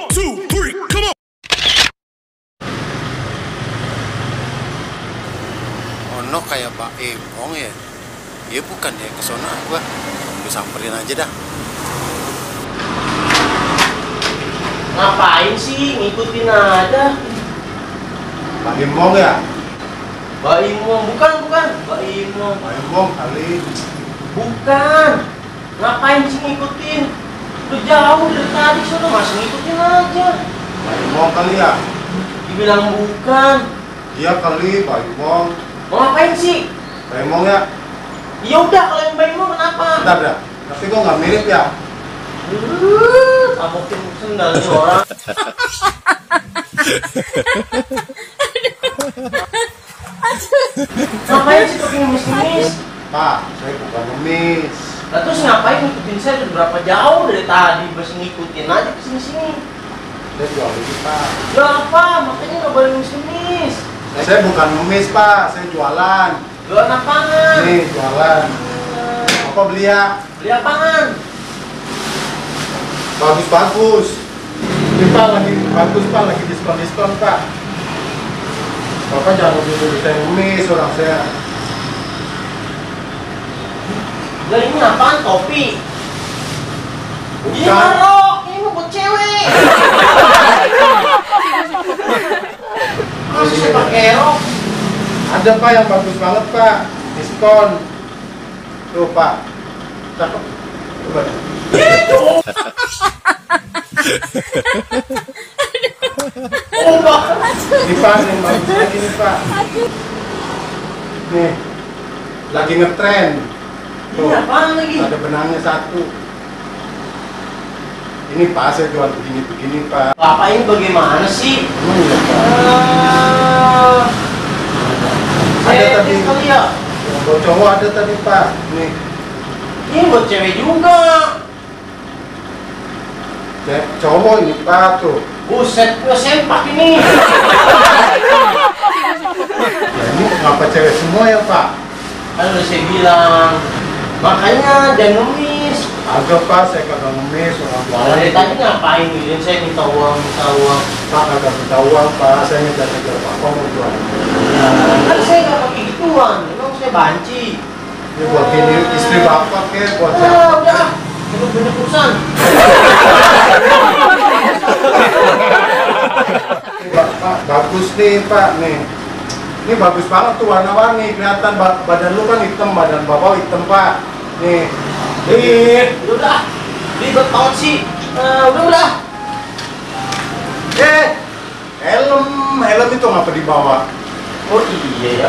two, three, come on. Ono kayak Pak Ipong ya? Iya bukan ya, kesana gua. Gue samperin aja dah. Ngapain sih ngikutin aja? Pak Imong ya? Mbak Imong, bukan Mbak Imong. Pak Imong kali. Bukan. Ngapain sih ngikutin? Udah jauh dari tadi sono, masih ngikutin aja. Pak Imong kali ya? Dibilang bukan. Iya kali Pak Imong. Mau ngapain sih? Pak Imong ya? Ya udah kalau yang Mbak Imong kenapa? Bentar dah. Tapi kok nggak mirip ya? Tabokin sendal nih orang. Ngapain sih pakai ngemis-ngemis? Pak, saya bukan ngemis. Lah terus ngapain ngikutin saya udah berapa jauh dari tadi? Masih ngikutin aja kesini-sini. Saya jual ini Pak. Ya apa? Makanya nggak boleh ngemis-ngemis. Saya bukan ngemis Pak, saya jualan. Jualan apaan? Nih jualan. Apa beli ya? Beli apaan? Bagus-bagus. Ini Pak lagi bagus Pak, lagi diskon-diskon Pak. Bapak jangan nuduh saya ngemis orang saya. Lah ini apaan? Topi? Ini Bukan. rok, ini mau buat cewek. Masih saya pakai rok. Ada Pak yang bagus banget Pak, diskon. Tuh Pak, cakep. Coba deh. Oh, Pak. Ini Pak, yang bagus lagi nih Pak. Nih, lagi ngetren. Ini apaan lagi? Ada benangnya satu. Ini Pak, saya jual begini-begini Pak. Bapak ini bagaimana sih? Emang iya Pak. Ada Saya tadi. kali ya. Yang buat cowok ada tadi Pak. Nih, Ini buat cewek juga. cowok ini Pak tuh. Buset, gue sempak ini. Ya ini kenapa cewek semua ya Pak? Kan udah saya bilang. Makanya jangan ngemis. Agak Pak, saya kagak ngemis orang jualan. Dari tadi ngapain nih? Saya minta uang. Pak kagak minta uang Pak, saya ngejar-ngejar Bapak mau jualan. Kan saya nggak pakai gituan. Emang saya banci. Ini buat ini istri Bapak ke, buat Ah, saya. udah. Saya banyak urusan. Pak, bagus nih Pak nih. Ini bagus banget tuh warna-warni, kelihatan badan lu kan hitam, badan Bapak hitam Pak. Nih. Udah. Ribet banget sih. Udah. Helm itu ngapa dibawa? Oh iya ya.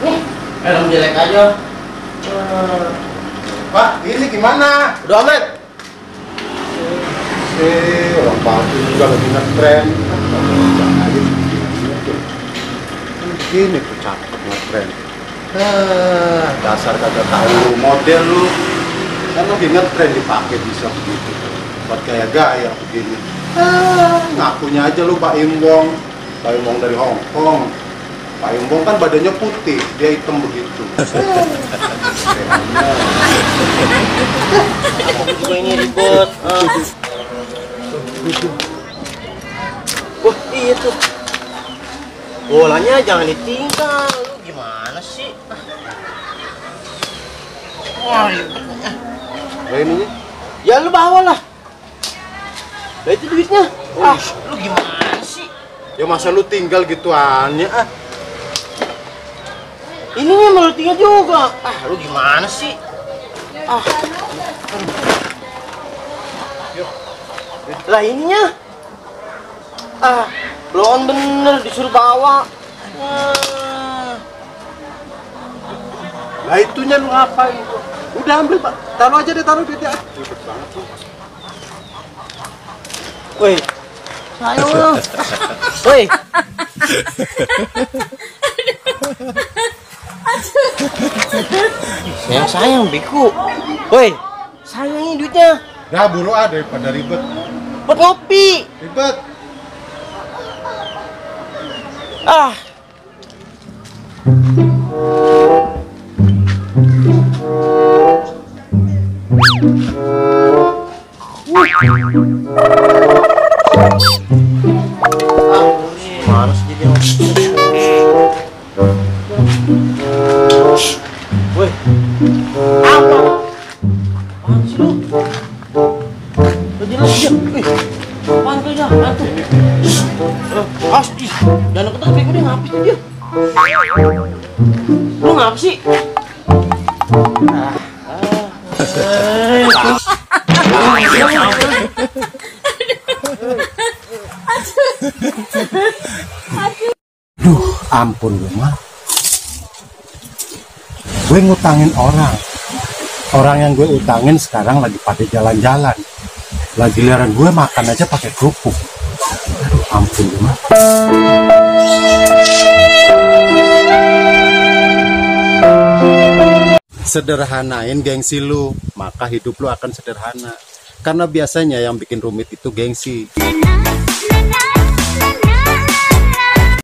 Nih, helm jelek aja. Pak, ini gimana? Udah amat. Orang bagus juga lagi ngetren. Begini tuh cakep ngetren. Dasar kagak tahu model lu. Kan lagi ngetren dipakai bisa begitu. Buat gaya-gaya begini. Ngakunya aja lu Pak Imbong. Pak Imbong dari Hong Kong. Pak Imbong kan badannya putih, dia hitam begitu. Gue ini ribet. Wah, iya tuh. Bolanya jangan ditinggal. Lu gimana sih? Wah, ribet. Ininya? Ya lu bawa lah. Lah itu duitnya. Lu gimana sih? Ya masa lu tinggal gituannya ah. Ininya malu tinggal juga. Lu gimana sih? Lah ininya. Belum bener disuruh bawa. Lah itunya lu ngapain? Udah ambil Pak, taruh aja deh, taruh duitnya. Ribet banget tuh. Woi, sayang lu. Woi. Sayang beku. Woi, sayang ini duitnya. Ya buru ah daripada ribet. Buat ngopi. Ribet. Mana sih jadi orang? Woi, apa? Apaan sih lu? Lu jelas dia. Apaan tuh ya? Apaan tuh? Ih, jangan ketat bego dia ngapis dia. Lu ngapa sih? Duh, ampun lu mah. Gue ngutangin orang. Orang yang gue utangin sekarang lagi pada jalan-jalan. Lagi giliran gue makan aja pakai kerupuk. Aduh, ampun lu mah. Sederhanain gengsi lu, maka hidup lu akan sederhana. Karena biasanya yang bikin rumit itu gengsi.